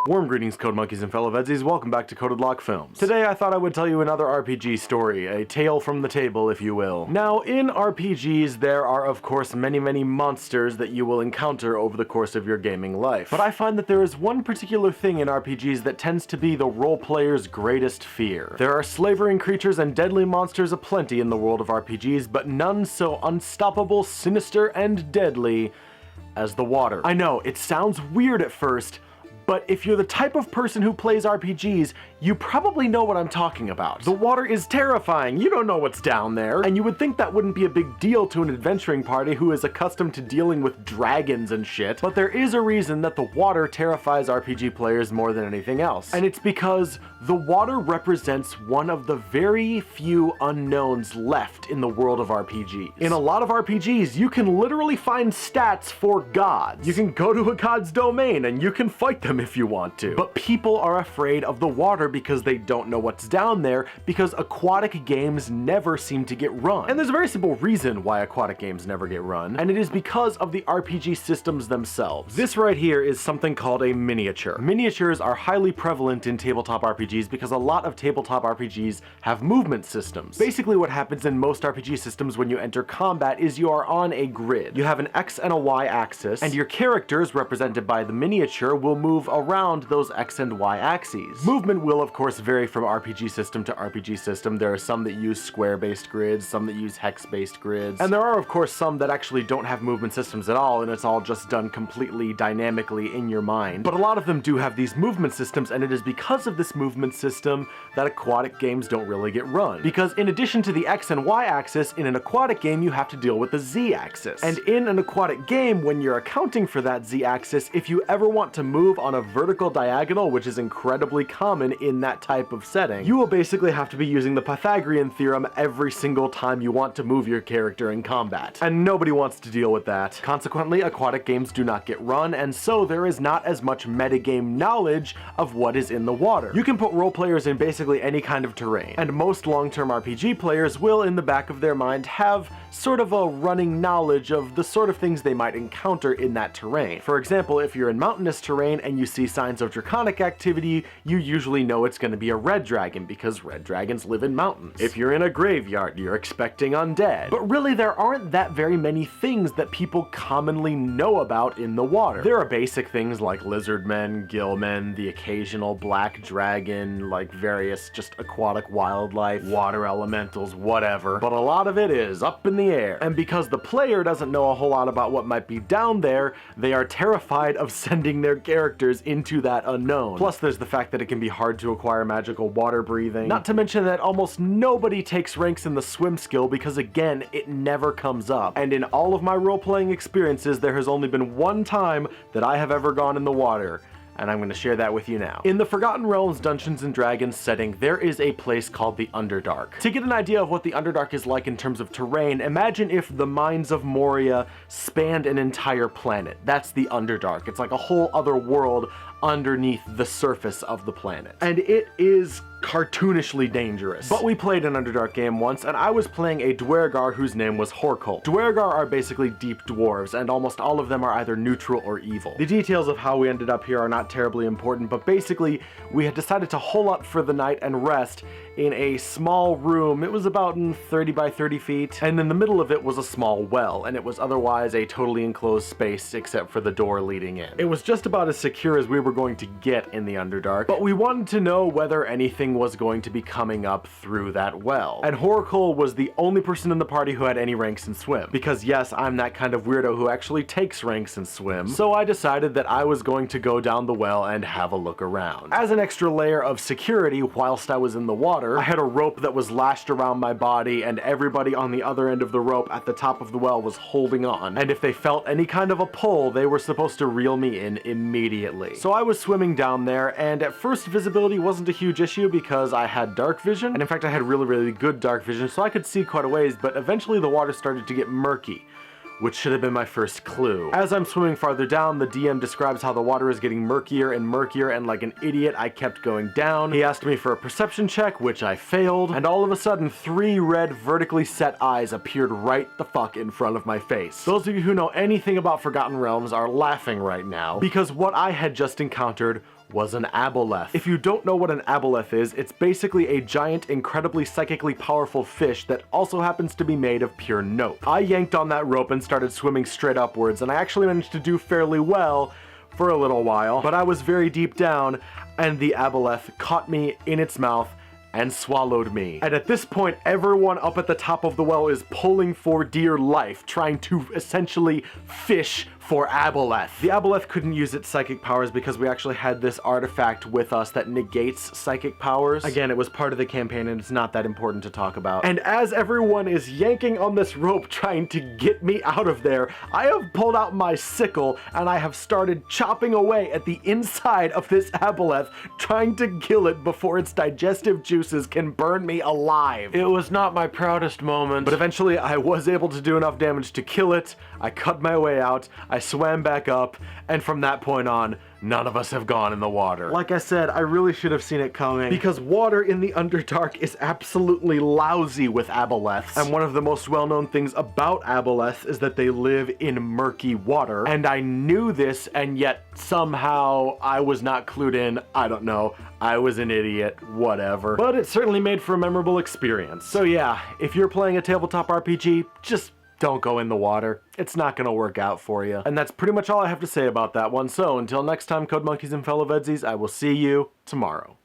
Warm greetings, Code Monkeys and fellow VEDSies. Welcome back to CodedLockFilms. Today I thought I would tell you another RPG story, a tale from the table, if you will. Now, in RPGs, there are of course many monsters that you will encounter over the course of your gaming life. But I find that there is one particular thing in RPGs that tends to be the role player's greatest fear. There are slavering creatures and deadly monsters aplenty in the world of RPGs, but none so unstoppable, sinister, and deadly as the water. I know, it sounds weird at first, but if you're the type of person who plays RPGs, you probably know what I'm talking about. The water is terrifying, you don't know what's down there, and you would think that wouldn't be a big deal to an adventuring party who is accustomed to dealing with dragons and shit, but there is a reason that the water terrifies RPG players more than anything else. And it's because the water represents one of the very few unknowns left in the world of RPGs. In a lot of RPGs, you can literally find stats for gods. You can go to a god's domain and you can fight them if you want to. But people are afraid of the water because they don't know what's down there, because aquatic games never seem to get run. And there's a very simple reason why aquatic games never get run, and it is because of the RPG systems themselves. This right here is something called a miniature. Miniatures are highly prevalent in tabletop RPGs because a lot of tabletop RPGs have movement systems. Basically what happens in most RPG systems when you enter combat is you are on a grid. You have an X and a Y axis, and your characters, represented by the miniature, will move around those X and Y axes. Movement will of course vary from RPG system to RPG system. There are some that use square-based grids, some that use hex-based grids, and there are of course some that actually don't have movement systems at all, and it's all just done completely dynamically in your mind. But a lot of them do have these movement systems, and it is because of this movement system that aquatic games don't really get run. Because in addition to the X and Y axis, in an aquatic game you have to deal with the Z axis. And in an aquatic game, when you're accounting for that Z axis, if you ever want to move on a vertical diagonal, which is incredibly common in that type of setting, you will basically have to be using the Pythagorean theorem every single time you want to move your character in combat. And nobody wants to deal with that. Consequently, aquatic games do not get run, and so there is not as much metagame knowledge of what is in the water. You can put role players in basically any kind of terrain, and most long-term RPG players will, in the back of their mind, have sort of a running knowledge of the sort of things they might encounter in that terrain. For example, if you're in mountainous terrain and you see signs of draconic activity, you usually know it's going to be a red dragon because red dragons live in mountains. If you're in a graveyard, you're expecting undead. But really, there aren't that very many things that people commonly know about in the water. There are basic things like lizardmen, gillmen, the occasional black dragon, like various just aquatic wildlife, water elementals, whatever. But a lot of it is up in the air. And because the player doesn't know a whole lot about what might be down there, they are terrified of sending their characters into that unknown. Plus there's the fact that it can be hard to acquire magical water breathing. Not to mention that almost nobody takes ranks in the swim skill because again, it never comes up. And in all of my role-playing experiences, there has only been one time that I have ever gone in the water, and I'm going to share that with you now. In the Forgotten Realms Dungeons & Dragons setting, there is a place called the Underdark. To get an idea of what the Underdark is like in terms of terrain, imagine if the Mines of Moria spanned an entire planet. That's the Underdark. It's like a whole other world underneath the surface of the planet. And it is cartoonishly dangerous. But we played an Underdark game once, and I was playing a Dwergar whose name was Horkol. Dwergar are basically deep dwarves, and almost all of them are either neutral or evil. The details of how we ended up here are not terribly important, but basically, we had decided to hole up for the night and rest in a small room. It was about 30 by 30 feet, and in the middle of it was a small well, and it was otherwise a totally enclosed space except for the door leading in. It was just about as secure as we were going to get in the Underdark, but we wanted to know whether anything was going to be coming up through that well. And Horkol was the only person in the party who had any ranks in swim. Because yes, I'm that kind of weirdo who actually takes ranks in swim, so I decided that I was going to go down the well and have a look around. As an extra layer of security whilst I was in the water, I had a rope that was lashed around my body, and everybody on the other end of the rope at the top of the well was holding on, and if they felt any kind of a pull, they were supposed to reel me in immediately. So I was swimming down there, and at first visibility wasn't a huge issue because I had dark vision, and in fact I had really good dark vision, so I could see quite a ways, but eventually the water started to get murky, which should have been my first clue. As I'm swimming farther down, the DM describes how the water is getting murkier and murkier, and like an idiot, I kept going down. He asked me for a perception check, which I failed, and all of a sudden, 3 red vertically set eyes appeared right the fuck in front of my face. Those of you who know anything about Forgotten Realms are laughing right now, because what I had just encountered was an aboleth. If you don't know what an aboleth is, it's basically a giant, incredibly psychically powerful fish that also happens to be made of pure note. I yanked on that rope and started swimming straight upwards, and I actually managed to do fairly well for a little while, but I was very deep down, and the aboleth caught me in its mouth and swallowed me. And at this point, everyone up at the top of the well is pulling for dear life, trying to essentially fish for aboleth. The aboleth couldn't use its psychic powers because we actually had this artifact with us that negates psychic powers. Again, it was part of the campaign and it's not that important to talk about. And as everyone is yanking on this rope trying to get me out of there, I have pulled out my sickle and I have started chopping away at the inside of this aboleth, trying to kill it before its digestive juices can burn me alive. It was not my proudest moment, but eventually I was able to do enough damage to kill it. I cut my way out, I swam back up, and from that point on, none of us have gone in the water. Like I said, I really should have seen it coming, because water in the Underdark is absolutely lousy with aboleths. And one of the most well-known things about aboleths is that they live in murky water. And I knew this, and yet somehow I was not clued in. I don't know. I was an idiot. Whatever. But it certainly made for a memorable experience. So yeah, if you're playing a tabletop RPG, just don't go in the water. It's not gonna work out for you. And that's pretty much all I have to say about that one. So until next time, Code Monkeys and fellow VEDSies, I will see you tomorrow.